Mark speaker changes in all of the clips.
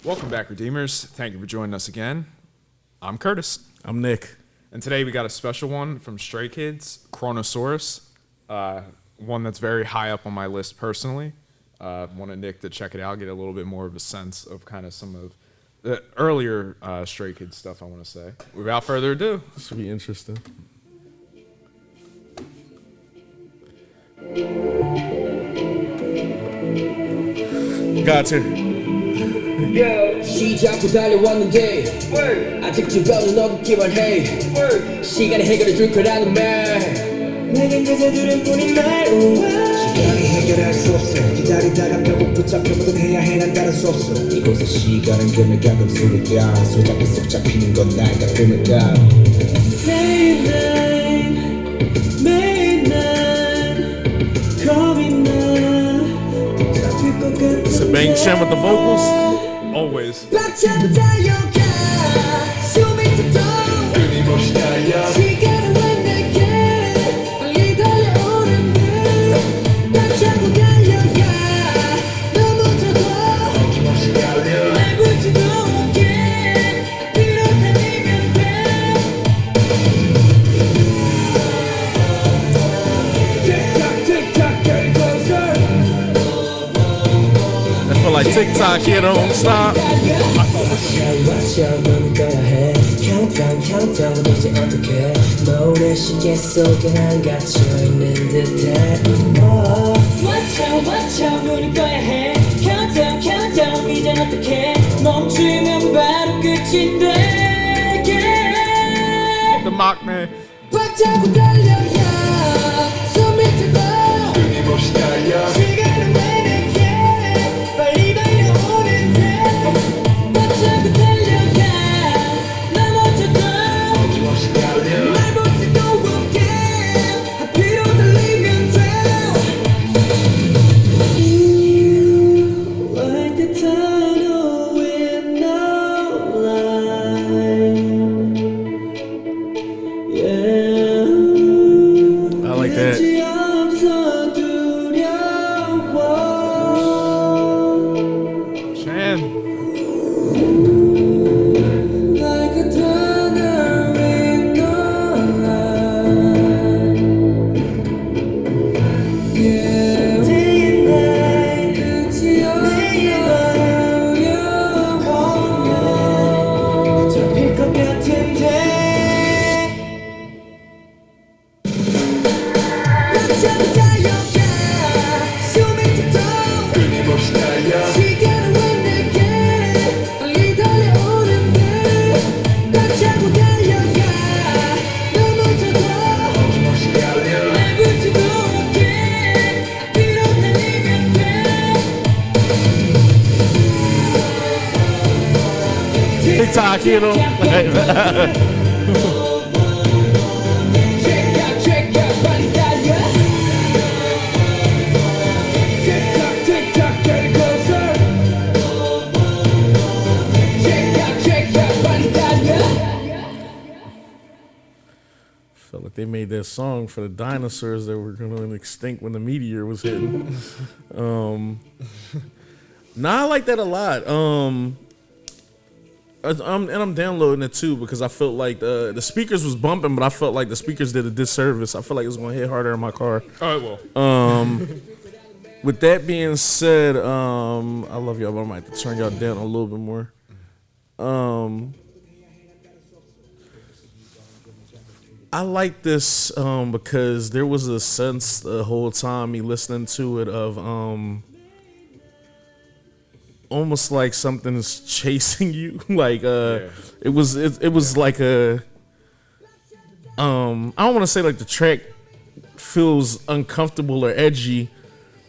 Speaker 1: Welcome back, Redeemers. Thank you for joining us again. I'm Curtis.
Speaker 2: I'm Nick.
Speaker 1: And today we got a special one from Stray Kids, Chronosaurus. One that's very high up on my list personally. Wanted Nick to check it out, get a little bit more of a sense of kind of some of the earlier Stray Kids stuff, I want to say. Without further ado.
Speaker 2: This will be interesting. Gotcha.
Speaker 3: 시작부 달려왔는데 아직 주변은 어둡기만 해 시간이 해결해 줄 거라는 말 내겐 그저 두려뿐인 말 시간이 해결할 수 없어 기다리다가 결국 붙잡혀보든 해야 해 난 다를 수 없어 이곳의 시간은 금을 가끔 쓰니까 소잡히 속 잡히는 건 날 가끔이다 매일 난 겁이 나 잡힐 것 같아
Speaker 2: It's a bang Shem with the vocals.
Speaker 1: Always.
Speaker 2: Like TikTok, you don't stop.
Speaker 3: Countdown 이제 어떡해 노래 시계 속에 난 갇혀있는 듯해 Watch out 우리 거야 해 Countdown 이제 어떡해 멈추면 바로 끝인데
Speaker 1: The mock man.
Speaker 3: 꽉잡고 달려야 숨 밑에도 끊임없이 달려 시간은 왜 내게 빨리 달려오는데 꽉잡고 달려가 나 멈춰도 끊임없이 달려 날 볼 수도 없게 앞으로 달리면 돼 You like the tunnel with no line Yeah
Speaker 2: I like that.
Speaker 1: Chan.
Speaker 3: Like a tunnel in the line. Yeah. Day and night, 끝이 없어. 영원해. 잡힐 것 같은데. 꽉잡고 달려가. 숨이 턱턱. 끊임없이 달려. 시간은 왜 내게 빨리 달려오는데. 꽉잡고 달려가. 너 멈춰도 끊임없이 달려. 날 붙이고 없게. 앞으로 달리면 돼.
Speaker 2: TikTok, you know.
Speaker 3: Check out, 빨리 달려. Tick-tock, getting closer. Check out, 빨리 달려.
Speaker 2: Felt like they made that song for the dinosaurs that were going extinct when the meteor was hitting. Nah, I like that a lot. I'm downloading it too because I felt like the speakers was bumping, but I felt like the speakers did a disservice. I felt like it was going to hit harder in my car.
Speaker 1: Oh, it will.
Speaker 2: With that being said, I love y'all, but I might have to turn y'all down a little bit more. I like this because there was a sense the whole time me listening to it of almost like something's chasing you. Like it was like a I don't want to say like the track feels uncomfortable or edgy.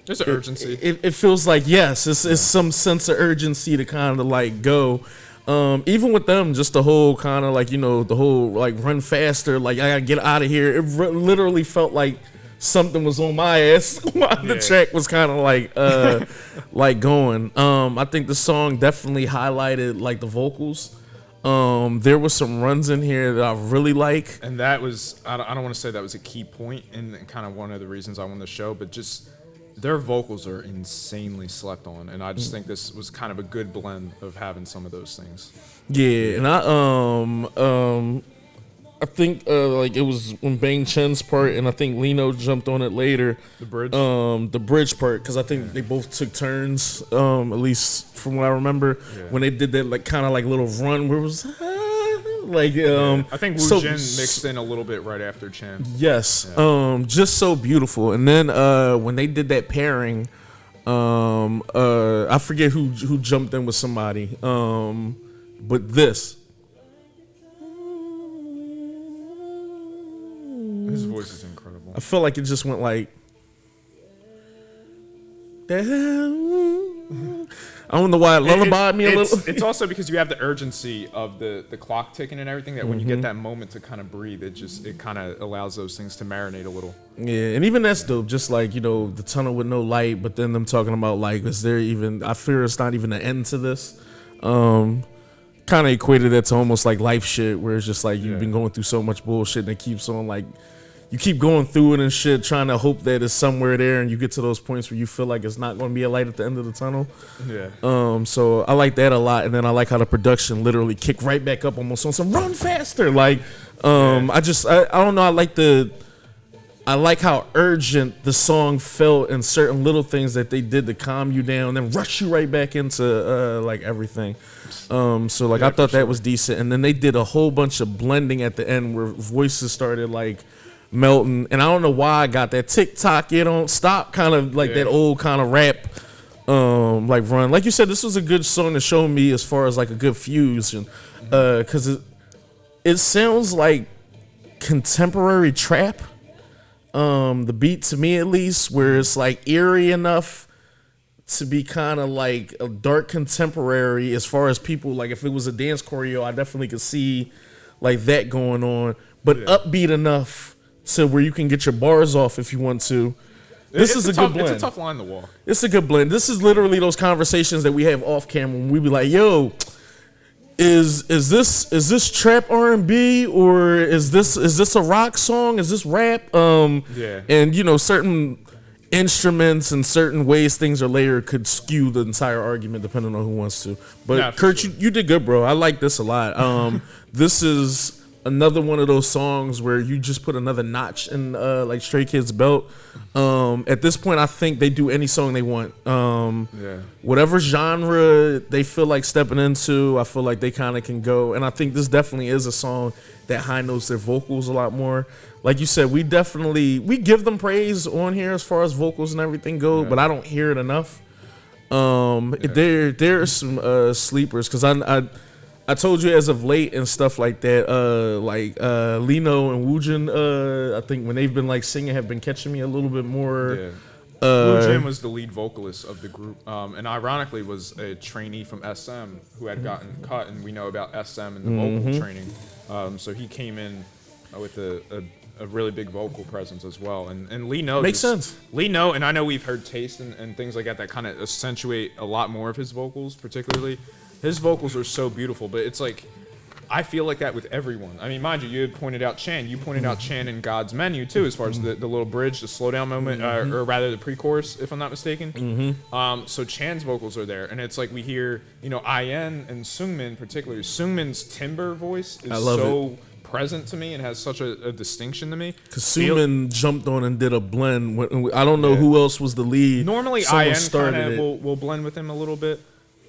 Speaker 1: There's an urgency.
Speaker 2: It feels like yes, it's some sense of urgency to kind of like go. Even with them, just the whole kind of like the whole like run faster, like I gotta get out of here. It literally felt like something was on my ass while the track was kind of like going. I think the song definitely highlighted like the vocals. There was some runs in here that I really like,
Speaker 1: And that was, I don't want to say that was a key point and kind of one of the reasons I won the show, but just their vocals are insanely slept on, and I just think this was kind of a good blend of having some of those things.
Speaker 2: Yeah, and I think like it was when Bang Chen's part, and I think Lino jumped on it later. The bridge part, because I think they both took turns. At least from what I remember, when they did that like kind of like little run where it was like
Speaker 1: I think Wu Jin mixed in a little bit right after Chan.
Speaker 2: Yes, just so beautiful. And then when they did that pairing, I forget who jumped in with somebody, but this.
Speaker 1: His voice is incredible.
Speaker 2: I feel like it just went like. I don't know why it lullabied me a little.
Speaker 1: It's also because you have the urgency of the clock ticking and everything that when you get that moment to kind of breathe, it kind of allows those things to marinate a little.
Speaker 2: Yeah, and even that's dope. Just like, you know, the tunnel with no light, but then them talking about like, is there even? I fear it's not even an end to this. Kind of equated that to almost like life shit, where it's just like you've been going through so much bullshit and it keeps on like. You keep going through it and shit, trying to hope that it's somewhere there, and you get to those points where you feel like it's not going to be a light at the end of the tunnel.
Speaker 1: Yeah.
Speaker 2: So I like that a lot, and then I like how the production literally kicked right back up almost on some run faster. Like, I don't know. I like how urgent the song felt and certain little things that they did to calm you down, then rush you right back into like everything. So like I thought that was decent, and then they did a whole bunch of blending at the end where voices started like. Melting, and I don't know why I got that TikTok, you don't stop kind of like that old kind of rap like run. Like you said, this was a good song to show me as far as like a good fusion, because it sounds like contemporary trap, the beat to me at least, where it's like eerie enough to be kind of like a dark contemporary as far as people, like if it was a dance choreo, I definitely could see like that going on, but upbeat enough to where you can get your bars off if you want to. This is a good blend.
Speaker 1: It's a tough line to walk.
Speaker 2: It's a good blend. This is literally those conversations that we have off camera when we be like, "Yo, is this trap R&B or is this a rock song? Is this rap?" And you know, certain instruments and certain ways things are layered could skew the entire argument depending on who wants to. But Kurt, sure. you did good, bro. I like this a lot. This is another one of those songs where you just put another notch in like Stray Kids' belt. At this point, I think they do any song they want. Whatever genre they feel like stepping into, I feel like they kind of can go. And I think this definitely is a song that high notes their vocals a lot more. Like you said, we give them praise on here as far as vocals and everything go, but I don't hear it enough. There are some sleepers, because I told you as of late and stuff like that, Lino and Woojin, I think when they've been like singing, have been catching me a little bit more.
Speaker 1: Woojin was the lead vocalist of the group, and ironically was a trainee from SM who had gotten cut, and we know about SM and the vocal training. So he came in with a really big vocal presence as well. And Lino
Speaker 2: makes sense.
Speaker 1: Lino, and I know we've heard Taste and things like that kind of accentuate a lot more of his vocals, particularly. His vocals are so beautiful, but it's like, I feel like that with everyone. I mean, mind you, you had pointed out Chan. You pointed out Chan in God's Menu, too, as far as the little bridge, the slowdown moment, or rather the pre-chorus, if I'm not mistaken. So Chan's vocals are there, and it's like we hear, you know, IN and Seungmin particularly. Seungmin's timbre voice is so present to me and has such a distinction to me.
Speaker 2: Because Seungmin jumped on and did a blend. I don't know who else was the lead.
Speaker 1: Normally, IN kind of will blend with him a little bit.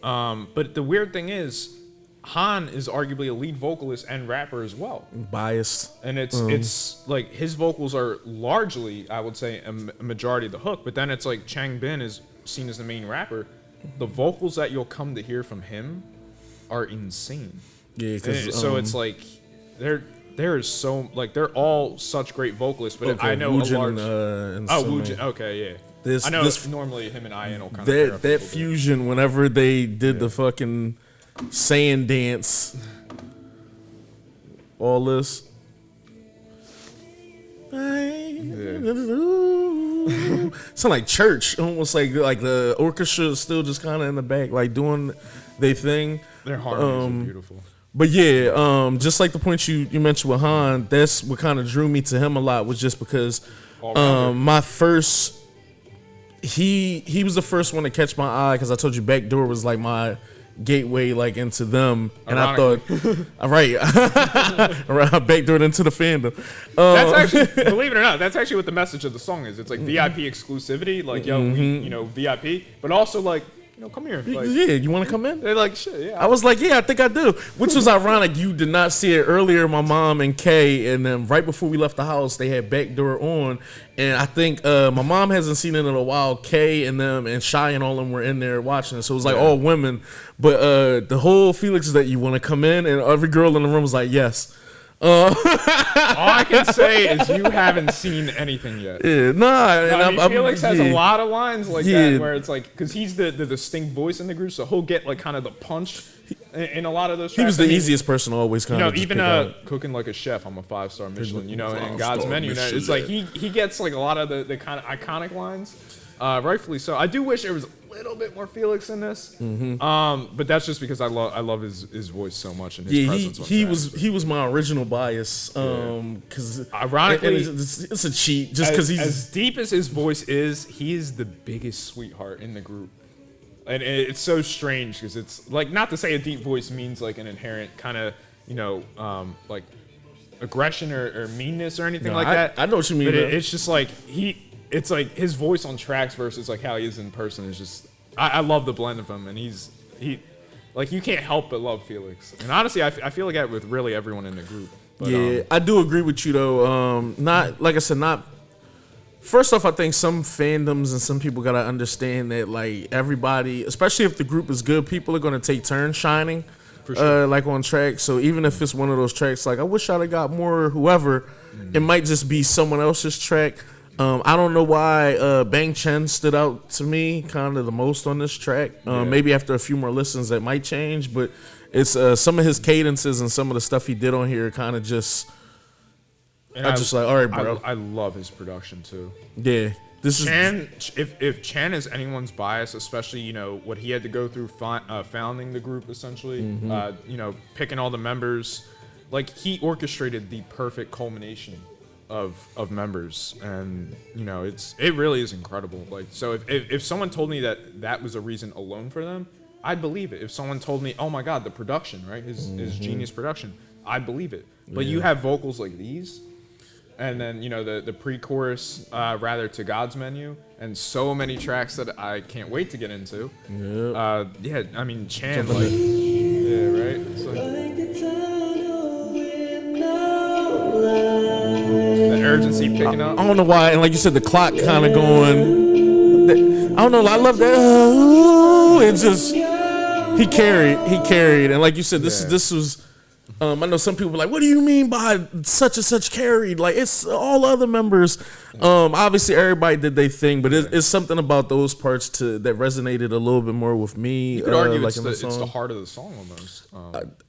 Speaker 1: But the weird thing is, Han is arguably a lead vocalist and rapper as well.
Speaker 2: Biased.
Speaker 1: And it's like his vocals are largely, I would say, a majority of the hook. But then it's like Chang Bin is seen as the main rapper. The vocals that you'll come to hear from him are insane.
Speaker 2: Yeah,
Speaker 1: so it's like there is so like they're all such great vocalists. But I know
Speaker 2: Woojin,
Speaker 1: Woojin. Okay, yeah. I know normally him and Ian will kind of
Speaker 2: that fusion whenever they did the fucking sand dance, all this. Sound like church, almost like the orchestra is still just kind of in the back, like doing their thing.
Speaker 1: Their harmonies are beautiful.
Speaker 2: But yeah, just like the point you mentioned with Han, that's what kind of drew me to him a lot, was just because my first he was the first one to catch my eye because I told you Backdoor was like my gateway like into them, and I thought, all right, Backdoor into the fandom.
Speaker 1: That's actually, believe it or not, that's actually what the message of the song is. It's like VIP exclusivity, like yo, we, VIP, but also like, come here. Like,
Speaker 2: yeah, you want to come in?
Speaker 1: They're like, shit, yeah.
Speaker 2: I was like, yeah, I think I do. Which was ironic. You did not see it earlier. My mom and Kay, and then right before we left the house, they had Backdoor on. And I think my mom hasn't seen it in a while. Kay and them and Shy and all them were in there watching it. So it was like all women. But the whole Felix is that you want to come in, and every girl in the room was like, yes.
Speaker 1: All I can say is you haven't seen anything yet.
Speaker 2: Yeah,
Speaker 1: Felix has a lot of lines like that where it's like, because he's the distinct voice in the group, so he'll get like kind of the punch in a lot of those tracks.
Speaker 2: He was the easiest person to always kind of
Speaker 1: even cooking like a chef. I'm a 5-star Michelin, and God's Menu. It's like he gets like a lot of the kind of iconic lines, rightfully so. I do wish there was a little bit more Felix in this, but that's just because I love his voice so much and his presence.
Speaker 2: He was my original bias, because
Speaker 1: ironically
Speaker 2: it's a cheat just because he's
Speaker 1: as deep as his voice is. He is the biggest sweetheart in the group. And it's so strange because it's like, not to say a deep voice means like an inherent kind of, like aggression or meanness or anything like that.
Speaker 2: I know what you mean.
Speaker 1: But it's just like it's like his voice on tracks versus like how he is in person is just, I love the blend of him, and he like, you can't help but love Felix. And honestly, I feel like that with really everyone in the group. But,
Speaker 2: I do agree with you though. Not like I said, not. First off, I think some fandoms and some people gotta understand that like everybody, especially if the group is good, people are gonna take turns shining, for sure. Like on tracks. So even if it's one of those tracks, like I wish I'd have got more whoever, it might just be someone else's track. I don't know why Bang Chen stood out to me kind of the most on this track. Maybe after a few more listens that might change, but it's some of his cadences and some of the stuff he did on here kind of just. And I just like, all right, bro.
Speaker 1: I love his production too.
Speaker 2: Yeah,
Speaker 1: Chan. If Chan is anyone's bias, especially what he had to go through founding the group essentially, picking all the members, like he orchestrated the perfect culmination of members, and it really is incredible. Like, so if someone told me that was a reason alone for them, I'd believe it. If someone told me, oh my God, the production, right, his genius production, I'd believe it. But you have vocals like these. And then, the pre-chorus, rather, to God's Menu, and so many tracks that I can't wait to get into.
Speaker 2: Yep.
Speaker 1: I mean, Chan, like, yeah, right? It's like, the urgency picking up.
Speaker 2: I don't know why, and like you said, the clock kind of going. I don't know, I love that. It just, he carried. And like you said, this was. I know some people are like, what do you mean by such and such carried? Like, it's all other members. Obviously, everybody did their thing, but it's something about those parts that resonated a little bit more with me.
Speaker 1: You could argue like it's the heart of the song almost.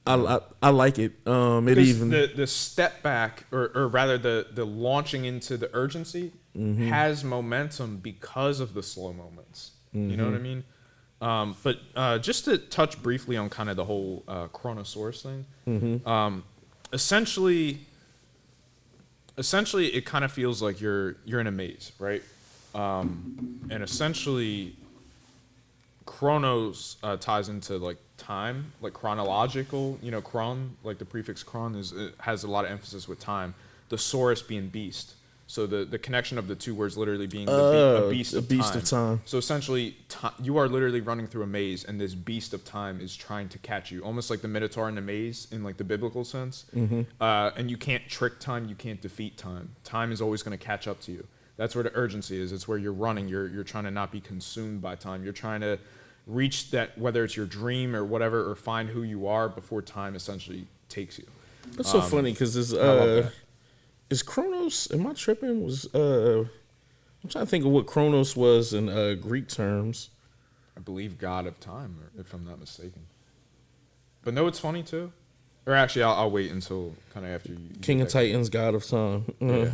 Speaker 2: I like it. It even
Speaker 1: the step back, or rather the launching into the urgency, has momentum because of the slow moments. You know what I mean? But just to touch briefly on kind of the whole Chronosaurus thing, essentially it kind of feels like you're in a maze, right? And essentially, Chronos ties into like time, like chronological. Chron, like the prefix chron has a lot of emphasis with time. The saurus being beast. So the connection of the two words literally being a beast of time. So essentially, you are literally running through a maze, and this beast of time is trying to catch you, almost like the Minotaur in the maze in like the biblical sense. And you can't trick time, you can't defeat time. Time is always going to catch up to you. That's where the urgency is. It's where you're running. You're trying to not be consumed by time. You're trying to reach that, whether it's your dream or whatever, or find who you are before time essentially takes you.
Speaker 2: That's so funny because is Chronos? Am I tripping? I'm trying to think of what Chronos was in Greek terms.
Speaker 1: I believe God of time, if I'm not mistaken. But no, it's funny too. Or actually, I'll wait until kind of after you.
Speaker 2: King of Titans, God of time.
Speaker 1: Yeah.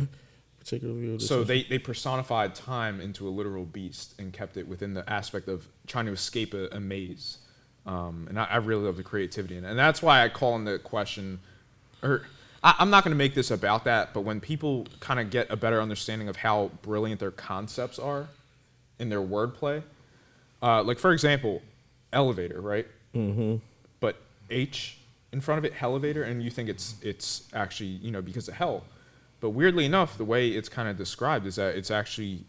Speaker 2: Particularly.
Speaker 1: So they personified time into a literal beast and kept it within the aspect of trying to escape a maze. And I really love the creativity in it. And that's why I call in the question, I'm not going to make this about that, but when people kind of get a better understanding of how brilliant their concepts are, in their wordplay. Like for example, elevator, right? Mm-hmm. But H in front of it, elevator, and you think it's actually, you know, because of hell. But weirdly enough, the way it's kind of described is that it's actually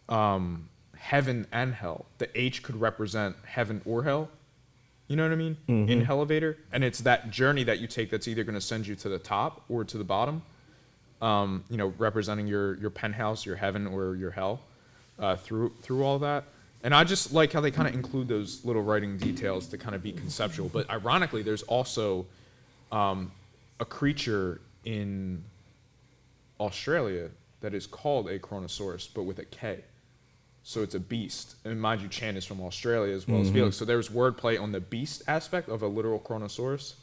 Speaker 1: heaven and hell. The H could represent heaven or hell. You know what I mean? Mm-hmm. In elevator, and it's that journey that you take that's either going to send you to the top or to the bottom. You know, representing your penthouse, your heaven, or your hell, through all that. And I just like how they kind of include those little writing details to kind of be conceptual. But ironically, there's also a creature in Australia that is called a Chronosaurus, but with a K. So it's a beast. And mind you, Chan is from Australia as well as Felix. So there's wordplay on the beast aspect of a literal Chronosaurus.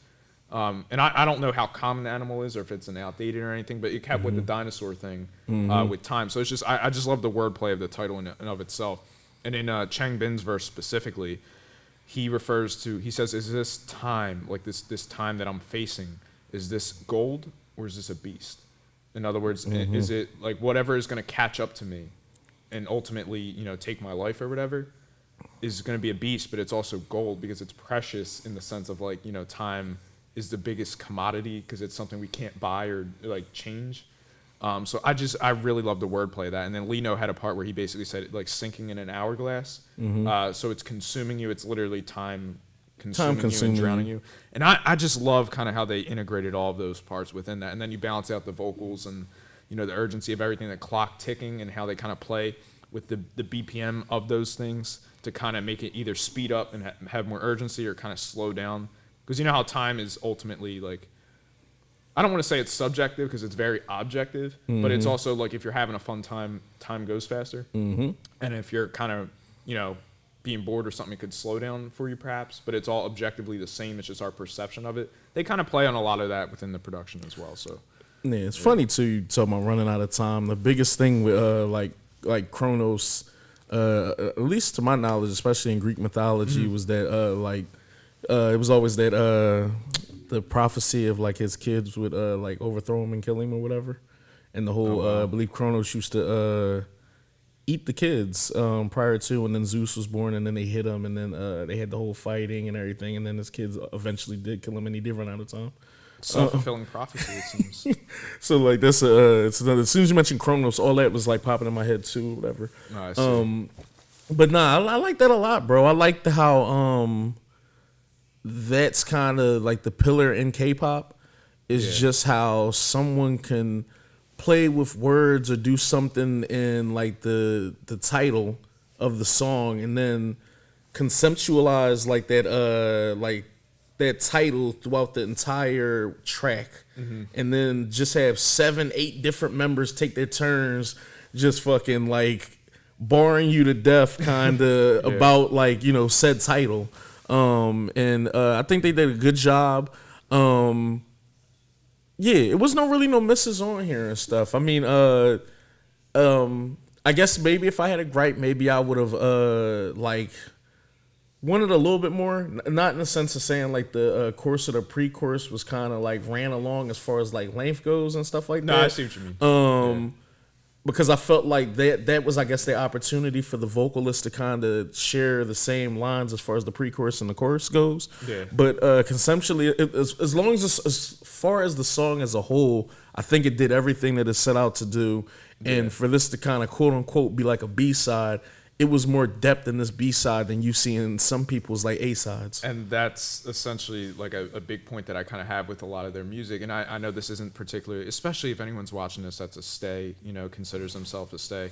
Speaker 1: And I don't know how common the animal is or if it's an outdated or anything, but it kept with the dinosaur thing with time. So it's just I just love the wordplay of the title in and of itself. And in Chang Bin's verse specifically, he says, is this time, like this time that I'm facing, is this gold or is this a beast? In other words, is it like whatever is going to catch up to me and ultimately, you know, take my life or whatever is going to be a beast, but it's also gold because it's precious in the sense of like, you know, time is the biggest commodity because it's something we can't buy or like change. So I really love the wordplay of that. And then Lino had a part where he basically said like sinking in an hourglass. So it's consuming you. It's literally time consuming you and drowning you. And I just love kind of how they integrated all of those parts within that. And then you balance out the vocals and, you know, the urgency of everything, the clock ticking and how they kind of play with the BPM of those things to kind of make it either speed up and have more urgency or kind of slow down. Because you know how time is ultimately like, I don't want to say it's subjective because it's very objective, but it's also like if you're having a fun time, time goes faster. And if you're kind of, you know, being bored or something, it could slow down for you perhaps, but it's all objectively the same. It's just our perception of it. They kind of play on a lot of that within the production as well. So
Speaker 2: yeah, it's funny too, you talking about running out of time. The biggest thing with like Chronos, at least to my knowledge, especially in Greek mythology, was that it was always that the prophecy of like his kids would like overthrow him and kill him or whatever, and the whole I believe Kronos used to eat the kids prior to, and then Zeus was born, and then they hit him, and then they had the whole fighting and everything, and then his kids eventually did kill him, and he did run out of time.
Speaker 1: Self-fulfilling prophecy, it seems.
Speaker 2: So like that's it's another, as soon as you mentioned Kronos, all that was like popping in my head too, whatever.
Speaker 1: No, I see.
Speaker 2: But nah, I like that a lot, bro. I like how that's kind of like the pillar in K-pop is just how someone can play with words or do something in like the title of the song and then conceptualize like that title throughout the entire track, and then just have 7-8 different members take their turns just fucking like boring you to death kind of about like, you know, said title. And I think they did a good job. Yeah, it was no misses on here and stuff. I mean, I guess maybe if I had a gripe, maybe I would have like wanted a little bit more. Not in the sense of saying like the chorus or the pre-chorus was kind of like ran along as far as like length goes and stuff like that.
Speaker 1: No, I see what you mean.
Speaker 2: Because I felt like that was, I guess, the opportunity for the vocalist to kind of share the same lines as far as the pre-chorus and the chorus goes. Yeah. But conceptually, as far as the song as a whole, I think it did everything that it set out to do. And for this to kind of quote unquote be like a B-side, it was more depth in this B-side than you see in some people's like A-sides.
Speaker 1: And that's essentially like a big point that I kind of have with a lot of their music. And I know this isn't particularly, especially if anyone's watching this that's a stay, you know, considers himself a stay.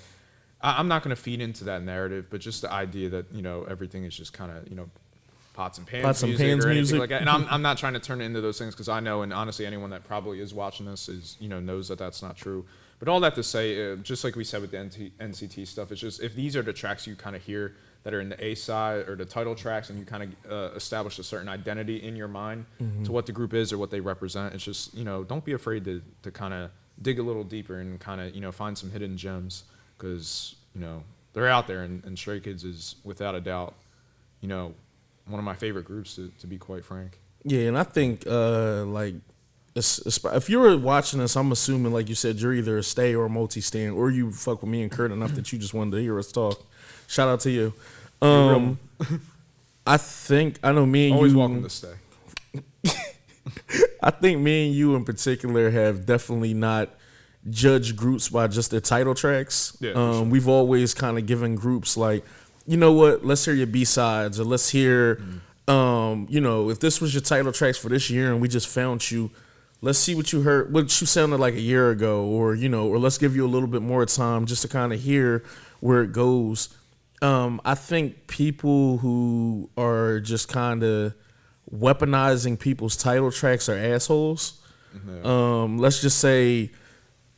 Speaker 1: I'm not going to feed into that narrative, but just the idea that, you know, everything is just kind of, you know, pots and pans music like that. And I'm not trying to turn it into those things because I know, and honestly, anyone that probably is watching this is, you know, knows that that's not true. But all that to say, just like we said with the NCT stuff, it's just if these are the tracks you kind of hear that are in the A side or the title tracks, and you kind of establish a certain identity in your mind to what the group is or what they represent, it's just, you know, don't be afraid to kind of dig a little deeper and kind of, you know, find some hidden gems because, you know, they're out there, and Stray Kids is without a doubt, you know, one of my favorite groups to be quite frank.
Speaker 2: Yeah, and I think like if you were watching this, I'm assuming, like you said, you're either a stay or a multi-stand, or you fuck with me and Kurt enough that you just wanted to hear us talk. Shout out to you. I know me and
Speaker 1: Always
Speaker 2: you.
Speaker 1: welcome to stay.
Speaker 2: I think me and you in particular have definitely not judged groups by just their title tracks.
Speaker 1: Yeah, for sure.
Speaker 2: We've always kind of given groups like, you know what, let's hear your B-sides, or let's hear, if this was your title tracks for this year and we just found you, let's see what you heard, what you sounded like a year ago, or let's give you a little bit more time just to kind of hear where it goes. I think people who are just kind of weaponizing people's title tracks are assholes. Mm-hmm. Let's just say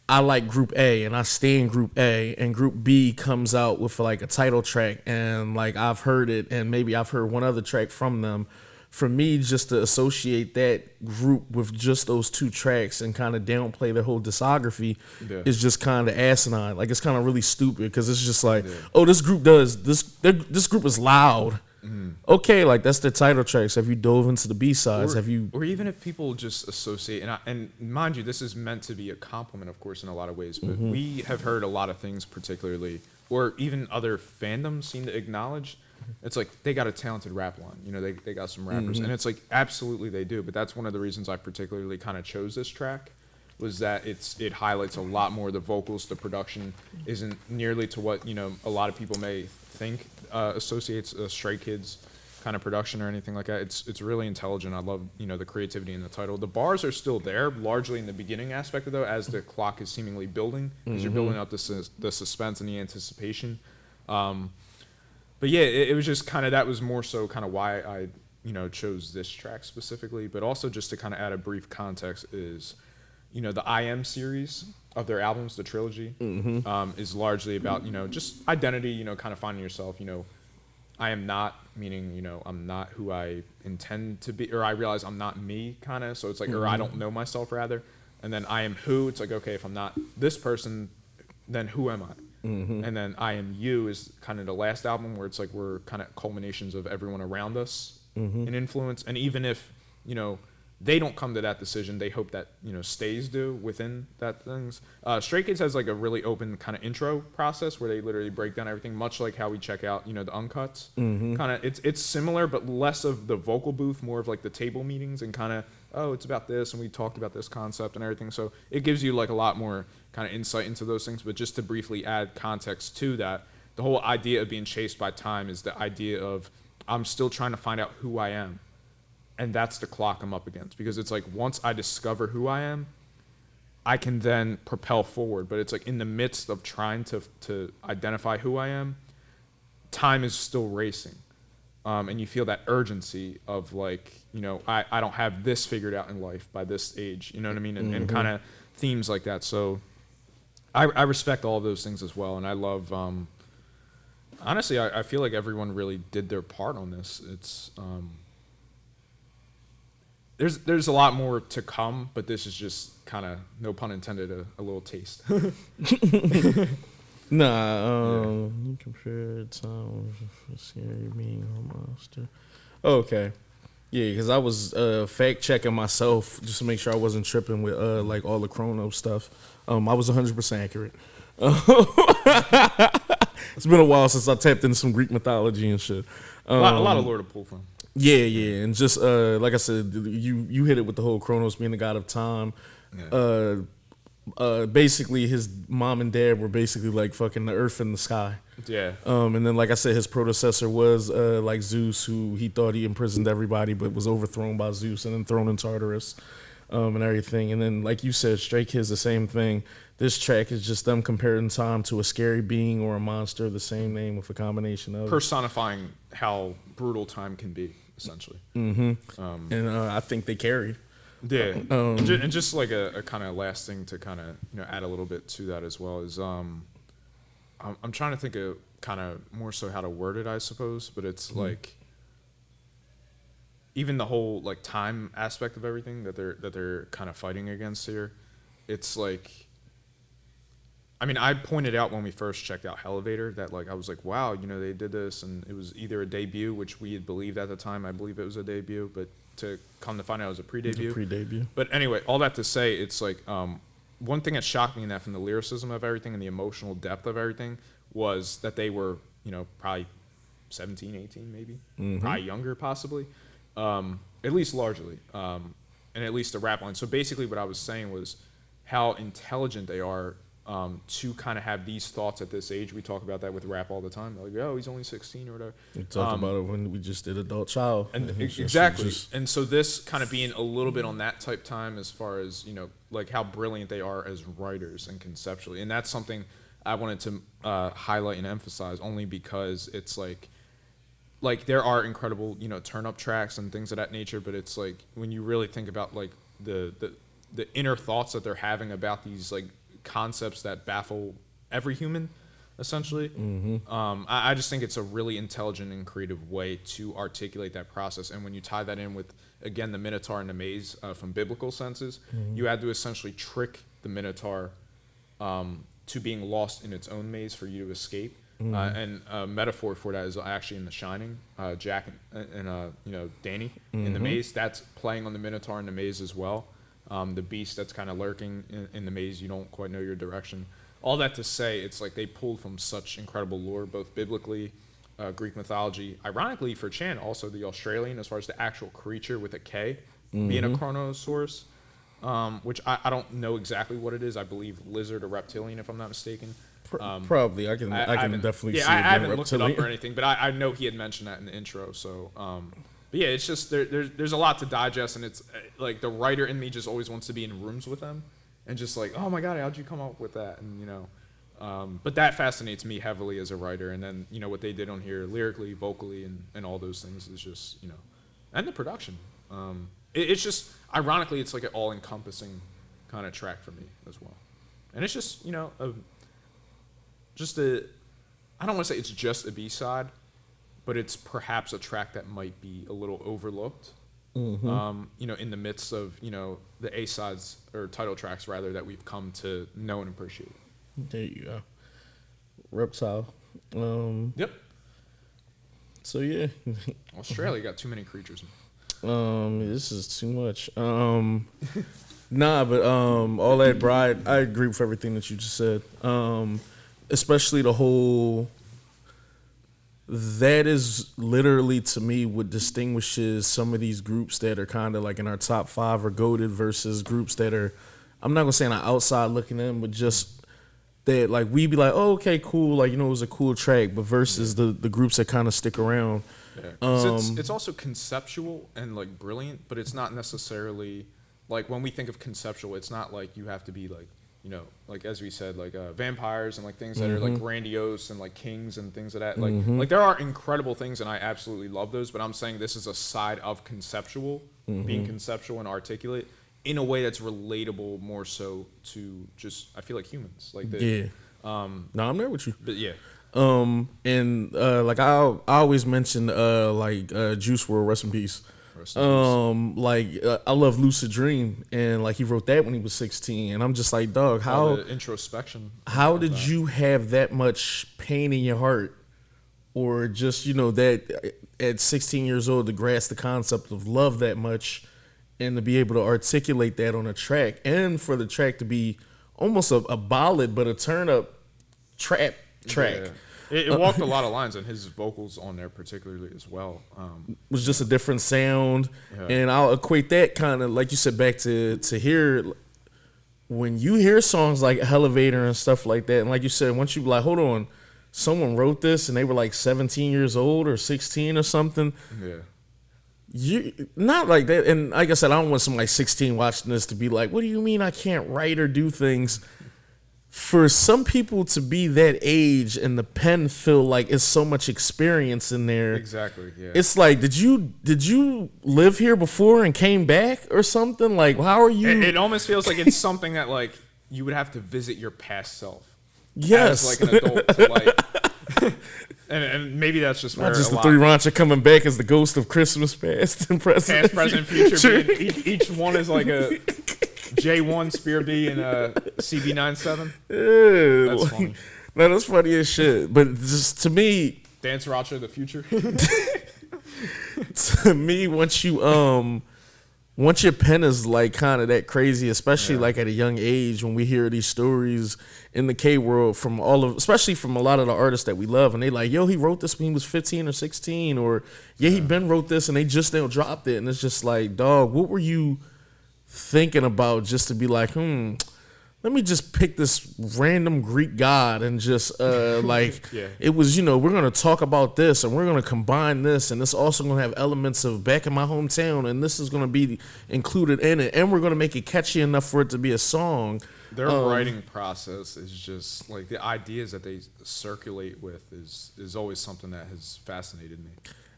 Speaker 2: I like Group A and I stay in Group A, and Group B comes out with like a title track, and like I've heard it, and maybe I've heard one other track from them. For me, just to associate that group with just those two tracks and kind of downplay their whole discography is just kind of asinine. Like, it's kind of really stupid, because it's just like, oh, this group does this. This group is loud. Mm-hmm. Okay, like that's their title tracks. Have you dove into the B-sides?
Speaker 1: Or even if people just associate, and mind you, this is meant to be a compliment, of course, in a lot of ways. But we have heard a lot of things, particularly, or even other fandoms seem to acknowledge. It's like they got a talented rap line, they got some rappers, and it's like absolutely they do. But that's one of the reasons I particularly kind of chose this track, was that it highlights a lot more. The vocals, the production isn't nearly to what a lot of people may think associates Stray Kids kind of production or anything like that. It's really intelligent. I love the creativity in the title. The bars are still there, largely in the beginning aspect of though, as the clock is seemingly building, because you're building up the suspense and the anticipation. But yeah, it was just kind of, that was more so kind of why I chose this track specifically. But also just to kind of add a brief context is, the I Am series of their albums, the trilogy, is largely about just identity, kind of finding yourself. I am not, meaning I'm not who I intend to be, or I realize I'm not me, kind of. So it's like, or I don't know myself rather. And then I am who. It's like, okay, if I'm not this person, then who am I? And then I Am You is kind of the last album, where it's like we're kind of culminations of everyone around us in influence. And even if, they don't come to that decision, they hope that, stays do within that things. Stray Kids has like a really open kind of intro process where they literally break down everything, much like how we check out, the uncuts. Kind of, it's similar, but less of the vocal booth, more of like the table meetings, and kind of, oh, it's about this, and we talked about this concept and everything. So it gives you like a lot more kind of insight into those things. But just to briefly add context to that, the whole idea of being chased by time is the idea of I'm still trying to find out who I am. And that's the clock I'm up against, because it's like once I discover who I am, I can then propel forward. But it's like in the midst of trying to identify who I am, time is still racing. And you feel that urgency of like, I don't have this figured out in life by this age, you know what I mean? And kind of themes like that. So I respect all of those things as well. And I love, honestly, I feel like everyone really did their part on this. It's, there's a lot more to come, but this is just kind of, no pun intended, a little taste.
Speaker 2: You compare time with scary being a monster. Okay. Yeah, because I was fact checking myself just to make sure I wasn't tripping with like all the Chrono stuff. I was 100% accurate. It's been a while since I tapped into some Greek mythology and shit.
Speaker 1: A lot of lore to pull from.
Speaker 2: Yeah, and just like I said, you hit it with the whole Chronos being the god of time. Yeah. Basically, his mom and dad were basically like fucking the earth and the sky. Yeah. And then, like I said, his predecessor was like Zeus, who he thought he imprisoned everybody, but was overthrown by Zeus and then thrown in Tartarus, and everything. And then, like you said, Stray Kids, the same thing. This track is just them comparing time to a scary being or a monster, the same name with a combination of
Speaker 1: personifying how brutal time can be, essentially.
Speaker 2: And I think they carried.
Speaker 1: Yeah, and just like a kind of last thing to kind of add a little bit to that as well is I'm trying to think of kind of more so how to word it, I suppose, but it's like even the whole like time aspect of everything that they're kind of fighting against here. It's like, I mean, I pointed out when we first checked out Elevator that like I was like, wow, they did this, and it was either a debut, which we had believed at the time. I believe it was a debut, but to come to find out it was a pre-debut.
Speaker 2: Pre-debut.
Speaker 1: But anyway, all that to say, it's like one thing that shocked me in that, from the lyricism of everything and the emotional depth of everything, was that they were, probably 17, 18 maybe, probably younger possibly, at least largely, and at least the rap line. So basically what I was saying was how intelligent they are to kind of have these thoughts at this age. We talk about that with rap all the time. Like, oh, he's only 16 or whatever.
Speaker 2: We talked about it when we just did Adult Child.
Speaker 1: And exactly. And so this kind of being a little bit on that type time as far as, like how brilliant they are as writers and conceptually. And that's something I wanted to highlight and emphasize, only because it's like there are incredible, turn-up tracks and things of that nature, but it's like when you really think about like the inner thoughts that they're having about these like concepts that baffle every human, essentially. I just think it's a really intelligent and creative way to articulate that process. And when you tie that in with, again, the Minotaur and the maze from biblical senses, you had to essentially trick the Minotaur to being lost in its own maze for you to escape. And a metaphor for that is actually in The Shining, Jack and Danny in the maze. That's playing on the Minotaur in the maze as well. The beast that's kind of lurking in the maze, you don't quite know your direction. All that to say, it's like they pulled from such incredible lore, both biblically, Greek mythology. Ironically, for Chan, also the Australian, as far as the actual creature with a K, being a Chronosaurus, which I don't know exactly what it is. I believe lizard or reptilian, if I'm not mistaken.
Speaker 2: Probably. I can definitely see it.
Speaker 1: I haven't looked it
Speaker 2: reptilian.
Speaker 1: up or anything, but I know he had mentioned that in the intro. So, but yeah, it's just there's a lot to digest, and it's like the writer in me just always wants to be in rooms with them, and just like, oh my god, how'd you come up with that? And but that fascinates me heavily as a writer. And then what they did on here lyrically, vocally, and all those things is just and the production. It's just ironically, it's like an all-encompassing kind of track for me as well, and it's just I don't want to say it's just a B-side, but it's perhaps a track that might be a little overlooked, in the midst of, the A-sides or title tracks rather that we've come to know and appreciate.
Speaker 2: There you go. Reptile.
Speaker 1: Yep.
Speaker 2: So yeah.
Speaker 1: Australia got too many creatures.
Speaker 2: This is too much. Nah, but all that, bro, I agree with everything that you just said. Especially the whole, that is literally to me what distinguishes some of these groups that are kind of like in our top 5 or goated versus groups that are, I'm not gonna say on the outside looking in, but just that like we be like, oh, okay, cool, like it was a cool track, but versus the groups that kind of stick around.
Speaker 1: Yeah. It's also conceptual and like brilliant, but it's not necessarily like when we think of conceptual, it's not like you have to be like, like as we said, like vampires and like things that are like grandiose and like kings and things of that. Like there are incredible things, and I absolutely love those. But I'm saying this is a side of conceptual, being conceptual and articulate in a way that's relatable more so to just, I feel like, humans. Like
Speaker 2: no, I'm there with you.
Speaker 1: But yeah.
Speaker 2: And like I always mention like Juice WRLD, rest in peace. I love Lucid Dream, and like he wrote that when he was 16, and I'm just like, dog, how
Speaker 1: the introspection.
Speaker 2: How did you have that much pain in your heart, or just that at 16 years old to grasp the concept of love that much, and to be able to articulate that on a track, and for the track to be almost a ballad but a turn up trap track.
Speaker 1: Yeah. It walked a lot of lines, and his vocals on there particularly as well.
Speaker 2: Was just a different sound, and I'll equate that kind of, like you said, back to hear, when you hear songs like Elevator and stuff like that, and like you said, once you be like, hold on, someone wrote this and they were like 17 years old or 16 or something.
Speaker 1: Yeah.
Speaker 2: You not like that, and like I said, I don't want somebody 16 watching this to be like, what do you mean I can't write or do things? For some people to be that age and the pen feel like it's so much experience in there.
Speaker 1: Exactly. Yeah.
Speaker 2: It's like, did you live here before and came back or something? Like, how are you?
Speaker 1: It almost feels like it's something that like you would have to visit your past self.
Speaker 2: Yes.
Speaker 1: As like an adult to like. and maybe that's just where
Speaker 2: not just the Three Rancher coming back as the ghost of Christmas past and present.
Speaker 1: Past, present, future. Each one is like a J1 Spear B and a CB97.
Speaker 2: Yeah,
Speaker 1: that's funny.
Speaker 2: No, that's funny as shit. But just to me,
Speaker 1: Dance Roger the future.
Speaker 2: to me, once your pen is like kind of that crazy, especially like at a young age, when we hear these stories in the K world from especially from a lot of the artists that we love, and they like, yo, he wrote this when he was 15 or 16, or he been wrote this, and they just now dropped it, and it's just like, dog, what were you thinking about just to be like, let me just pick this random Greek god and just it was, we're going to talk about this and we're going to combine this, and this also going to have elements of back in my hometown, and this is going to be included in it, and we're going to make it catchy enough for it to be a song.
Speaker 1: Their writing process is just like the ideas that they circulate with is always something that has fascinated me.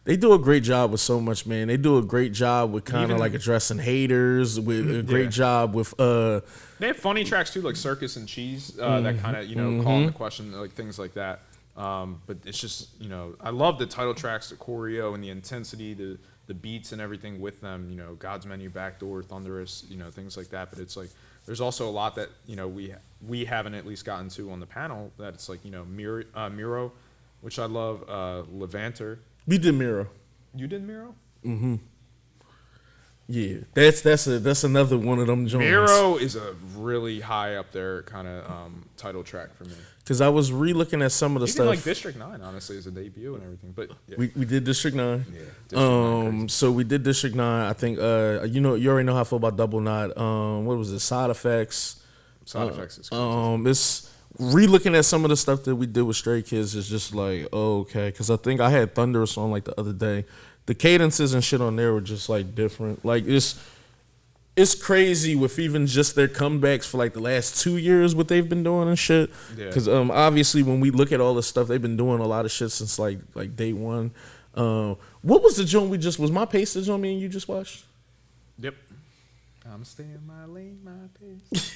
Speaker 2: They do a great job with so much, man. They do a great job with kind of like addressing haters, with a great job with
Speaker 1: they have funny tracks too, like Circus and Cheese, that kind of call into question like things like that. But it's just I love the title tracks, the choreo and the intensity, the beats and everything with them. God's Menu, Backdoor, Thunderous, things like that. But it's like there's also a lot that we haven't at least gotten to on the panel. That it's like Miro, which I love, Levanter.
Speaker 2: We did Miro.
Speaker 1: You did Miro?
Speaker 2: Mm-hmm. Yeah, that's another one of them joints.
Speaker 1: Miro is a really high up there kind of title track for me.
Speaker 2: Because I was re-looking at some of the
Speaker 1: Even
Speaker 2: stuff.
Speaker 1: like District 9, honestly, as a debut and everything. But
Speaker 2: we did District 9.
Speaker 1: Yeah. District 9
Speaker 2: so we did District 9. I think you already know how I feel about Double Knot. What was it? Side Effects.
Speaker 1: Side Effects is crazy.
Speaker 2: It's re-looking at some of the stuff that we did with Stray Kids is just like, oh, okay. Because I think I had Thunderous on like the other day. The cadences and shit on there were just like different. Like it's crazy with even just their comebacks for like the last 2 years, what they've been doing and shit. Because obviously when we look at all the stuff, they've been doing a lot of shit since like day one. What was the joint was My Pace the joint me and you just watched?
Speaker 1: Yep. I'm staying my lane, my pace.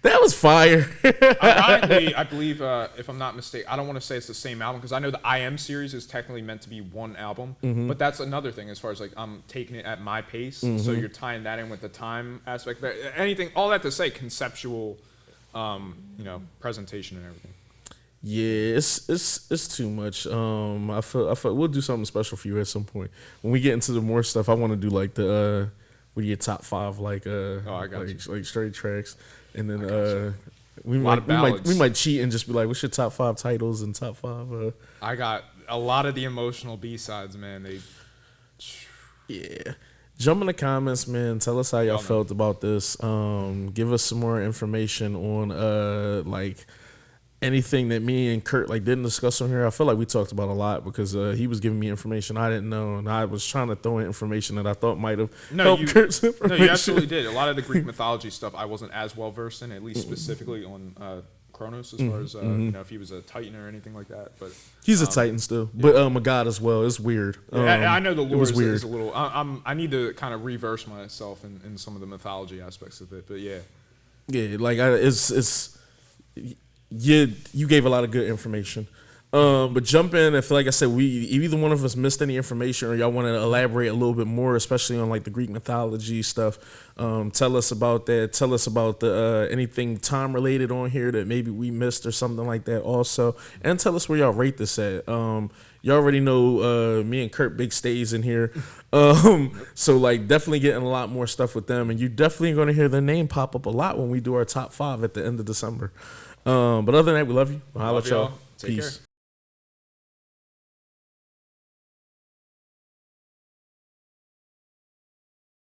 Speaker 2: That was fire.
Speaker 1: Ironically, I believe, if I'm not mistaken, I don't want to say it's the same album because I know the I Am series is technically meant to be one album, but that's another thing as far as like I'm taking it at my pace, so you're tying that in with the time aspect. Anything, all that to say, conceptual, presentation and everything.
Speaker 2: Yeah, it's too much. I feel we'll do something special for you at some point when we get into the more stuff. I want to do like the. We get top 5 like straight tracks, and then we might cheat and just be like, what's your top 5 titles and top 5?
Speaker 1: I got a lot of the emotional B-sides, man.
Speaker 2: Jump in the comments, man. Tell us how y'all felt about this. Give us some more information on anything that me and Kurt didn't discuss on here. I feel like we talked about a lot because he was giving me information I didn't know, and I was trying to throw in information that I thought might have helped Kurt's information.
Speaker 1: No, you absolutely did. A lot of the Greek mythology stuff I wasn't as well versed in, at least specifically on Chronos, as far as if he was a Titan or anything like that. But
Speaker 2: he's a Titan still, but a god as well. It's weird.
Speaker 1: I know the lore is a little. I need to kind of reverse myself in some of the mythology aspects of it. But yeah,
Speaker 2: it's. You gave a lot of good information. But jump in if, like I said, either one of us missed any information or y'all want to elaborate a little bit more, especially on the Greek mythology stuff. Tell us about that. Tell us about the anything time related on here that maybe we missed or something like that also. And tell us where y'all rate this at. Y'all already know me and Kurt big stays in here. So definitely getting a lot more stuff with them. And you're definitely going to hear their name pop up a lot when we do our top 5 at the end of December. But other than that, we love you. I'll holla at y'all.
Speaker 1: Take care.